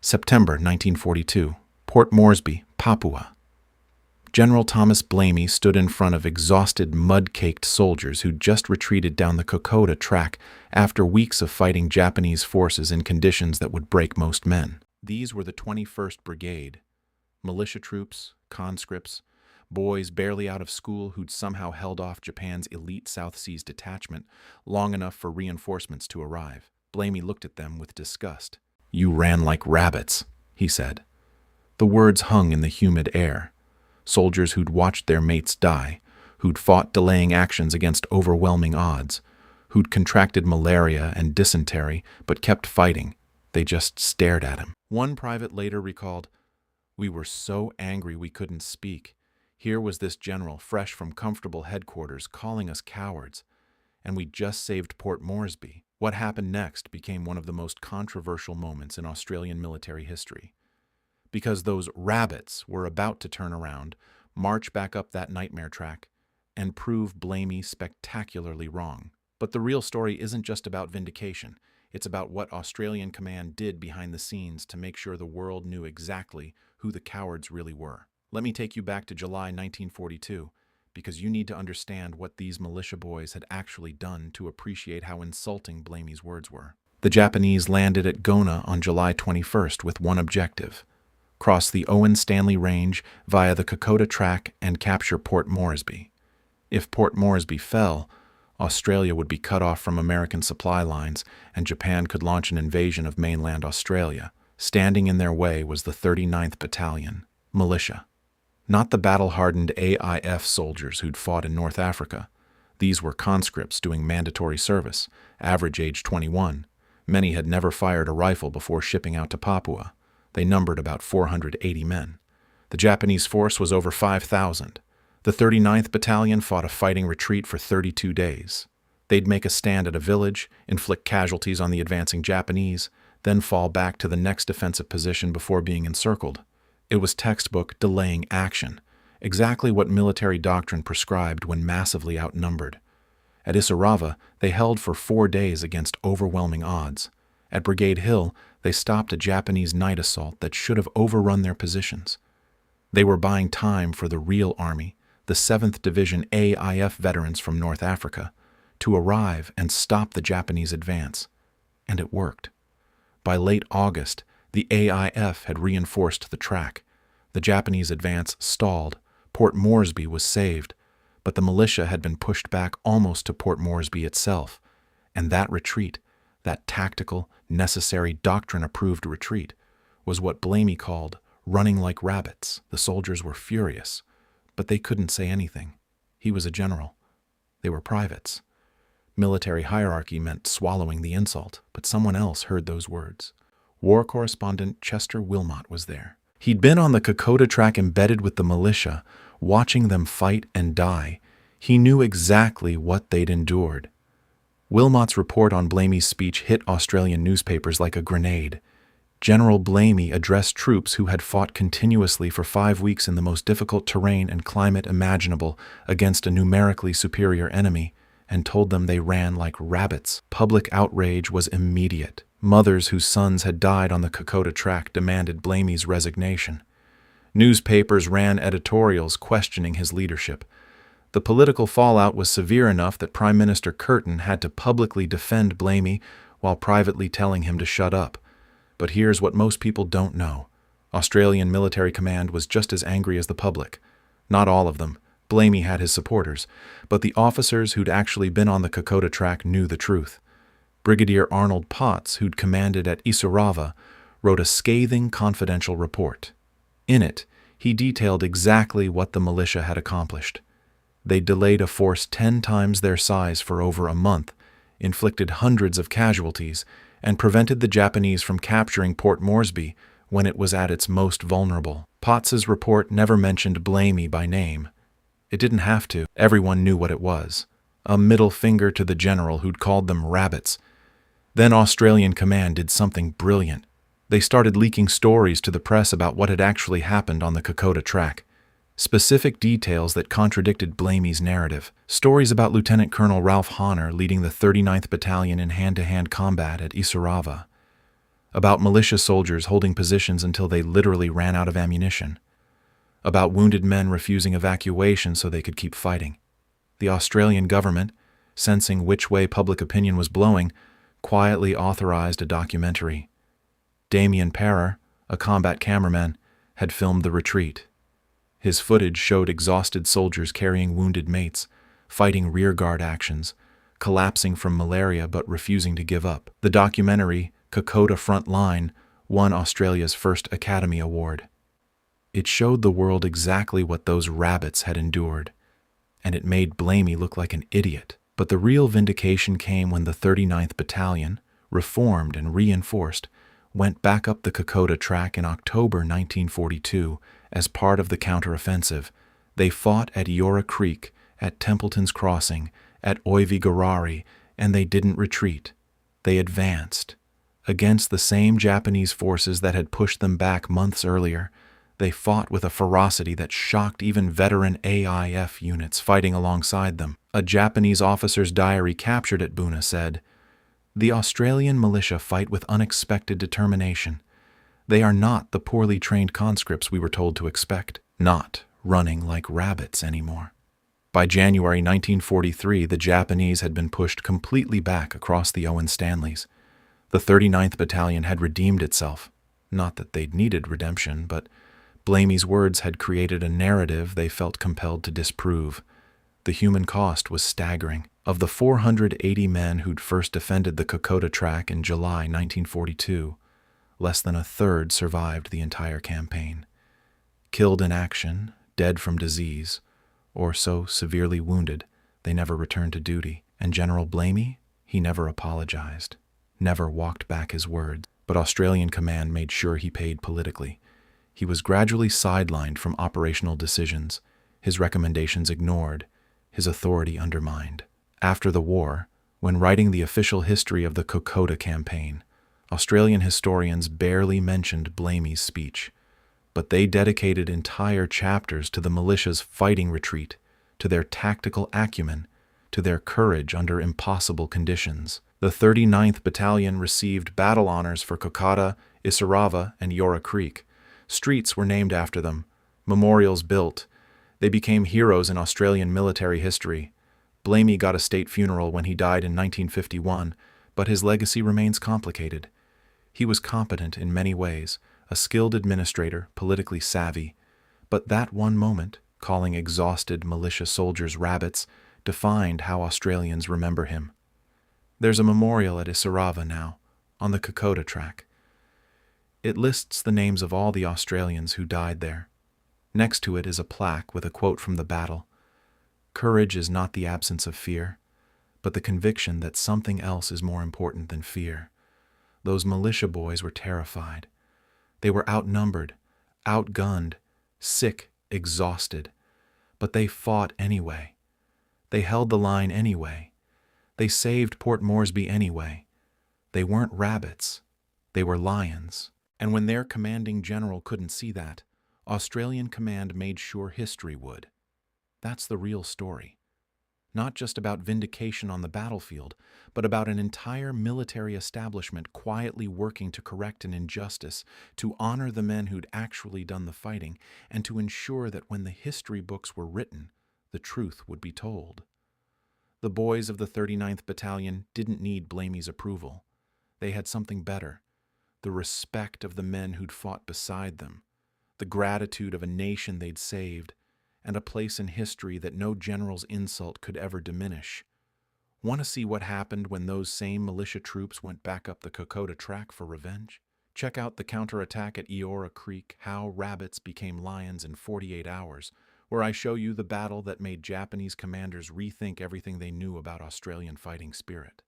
September 1942, Port Moresby, Papua. General Thomas Blamey stood in front of exhausted, mud-caked soldiers who'd just retreated down the Kokoda track after weeks of fighting Japanese forces in conditions that would break most men. These were the 21st Brigade, militia troops, conscripts, boys barely out of school who'd somehow held off Japan's elite South Seas detachment long enough for reinforcements to arrive. Blamey looked at them with disgust. "You ran like rabbits," he said. The words hung in the humid air. Soldiers who'd watched their mates die, who'd fought delaying actions against overwhelming odds, who'd contracted malaria and dysentery but kept fighting. They just stared at him. One private later recalled, "We were so angry we couldn't speak. Here was this general, fresh from comfortable headquarters, calling us cowards. And we just saved Port Moresby." What happened next became one of the most controversial moments in Australian military history. Because those rabbits were about to turn around, march back up that nightmare track, and prove Blamey spectacularly wrong. But the real story isn't just about vindication. It's about what Australian command did behind the scenes to make sure the world knew exactly who the cowards really were. Let me take you back to July 1942, because you need to understand what these militia boys had actually done to appreciate how insulting Blamey's words were. The Japanese landed at Gona on July 21st with one objective: cross the Owen Stanley Range via the Kokoda track and capture Port Moresby. If Port Moresby fell, Australia would be cut off from American supply lines, and Japan could launch an invasion of mainland Australia. Standing in their way was the 39th Battalion, Militia. Not the battle-hardened AIF soldiers who'd fought in North Africa. These were conscripts doing mandatory service, average age 21. Many had never fired a rifle before shipping out to Papua. They numbered about 480 men. The Japanese force was over 5,000. The 39th Battalion fought a fighting retreat for 32 days. They'd make a stand at a village, inflict casualties on the advancing Japanese, then fall back to the next defensive position before being encircled. It was textbook delaying action, exactly what military doctrine prescribed when massively outnumbered. At Isarava, they held for 4 days against overwhelming odds. At Brigade Hill, they stopped a Japanese night assault that should have overrun their positions. They were buying time for the real army, the 7th Division AIF veterans from North Africa, to arrive and stop the Japanese advance. And it worked. By late August, the AIF had reinforced the track. The Japanese advance stalled. Port Moresby was saved, but the militia had been pushed back almost to Port Moresby itself. And that retreat, that tactical, necessary, doctrine-approved retreat, was what Blamey called running like rabbits. The soldiers were furious, but they couldn't say anything. He was a general. They were privates. Military hierarchy meant swallowing the insult, but someone else heard those words. War correspondent Chester Wilmot was there. He'd been on the Kokoda track embedded with the militia, watching them fight and die. He knew exactly what they'd endured. Wilmot's report on Blamey's speech hit Australian newspapers like a grenade. General Blamey addressed troops who had fought continuously for 5 weeks in the most difficult terrain and climate imaginable against a numerically superior enemy, and told them they ran like rabbits. Public outrage was immediate. Mothers whose sons had died on the Kokoda track demanded Blamey's resignation. Newspapers ran editorials questioning his leadership. The political fallout was severe enough that Prime Minister Curtin had to publicly defend Blamey while privately telling him to shut up. But here's what most people don't know. Australian military command was just as angry as the public. Not all of them. Blamey had his supporters, but the officers who'd actually been on the Kokoda track knew the truth. Brigadier Arnold Potts, who'd commanded at Isarava, wrote a scathing confidential report. In it, he detailed exactly what the militia had accomplished. They delayed a force 10 times their size for over a month, inflicted hundreds of casualties, and prevented the Japanese from capturing Port Moresby when it was at its most vulnerable. Potts's report never mentioned Blamey by name. It didn't have to. Everyone knew what it was. A middle finger to the general who'd called them rabbits. Then Australian command did something brilliant. They started leaking stories to the press about what had actually happened on the Kokoda track. Specific details that contradicted Blamey's narrative. Stories about Lieutenant Colonel Ralph Honor leading the 39th Battalion in hand-to-hand combat at Isarava. about militia soldiers holding positions until they literally ran out of ammunition, about wounded men refusing evacuation so they could keep fighting. The Australian government, sensing which way public opinion was blowing, quietly authorized a documentary. Damien Parer, a combat cameraman, had filmed the retreat. His footage showed exhausted soldiers carrying wounded mates, fighting rearguard actions, collapsing from malaria but refusing to give up. The documentary, Kokoda Front Line, won Australia's first Academy Award. It showed the world exactly what those rabbits had endured, and it made Blamey look like an idiot. But the real vindication came when the 39th Battalion, reformed and reinforced, went back up the Kokoda track in October 1942 as part of the counteroffensive. They fought at Eora Creek, at Templeton's Crossing, at Oivi-Garari, and they didn't retreat. They advanced. Against the same Japanese forces that had pushed them back months earlier, they fought with a ferocity that shocked even veteran AIF units fighting alongside them. A Japanese officer's diary captured at Buna said, "The Australian militia fight with unexpected determination. They are not the poorly trained conscripts we were told to expect, not running like rabbits anymore." By January 1943, the Japanese had been pushed completely back across the Owen Stanleys. The 39th Battalion had redeemed itself. Not that they'd needed redemption, but Blamey's words had created a narrative they felt compelled to disprove. The human cost was staggering. Of the 480 men who'd first defended the Kokoda track in July 1942, less than a third survived the entire campaign. Killed in action, dead from disease, or so severely wounded they never returned to duty. And General Blamey, he never apologized, never walked back his words. But Australian command made sure he paid politically. He was gradually sidelined from operational decisions, his recommendations ignored, his authority undermined. After the war, when writing the official history of the Kokoda campaign, Australian historians barely mentioned Blamey's speech, but they dedicated entire chapters to the militia's fighting retreat, to their tactical acumen, to their courage under impossible conditions. The 39th Battalion received battle honors for Kokoda, Isarava, and Eora Creek. Streets were named after them, memorials built. They became heroes in Australian military history. Blamey got a state funeral when he died in 1951, but his legacy remains complicated. He was competent in many ways, a skilled administrator, politically savvy, but that one moment, calling exhausted militia soldiers rabbits, defined how Australians remember him. There's a memorial at Isarava now, on the Kokoda track. It lists the names of all the Australians who died there. Next to it is a plaque with a quote from the battle. "Courage is not the absence of fear, but the conviction that something else is more important than fear." Those militia boys were terrified. They were outnumbered, outgunned, sick, exhausted. But they fought anyway. They held the line anyway. They saved Port Moresby anyway. They weren't rabbits. They were lions. And when their commanding general couldn't see that, Australian command made sure history would. That's the real story. Not just about vindication on the battlefield, but about an entire military establishment quietly working to correct an injustice, to honor the men who'd actually done the fighting, and to ensure that when the history books were written, the truth would be told. The boys of the 39th Battalion didn't need Blamey's approval. They had something better: the respect of the men who'd fought beside them, the gratitude of a nation they'd saved, and a place in history that no general's insult could ever diminish. Want to see what happened when those same militia troops went back up the Kokoda track for revenge? Check out the counterattack at Eora Creek, How Rabbits Became Lions in 48 Hours, where I show you the battle that made Japanese commanders rethink everything they knew about Australian fighting spirit.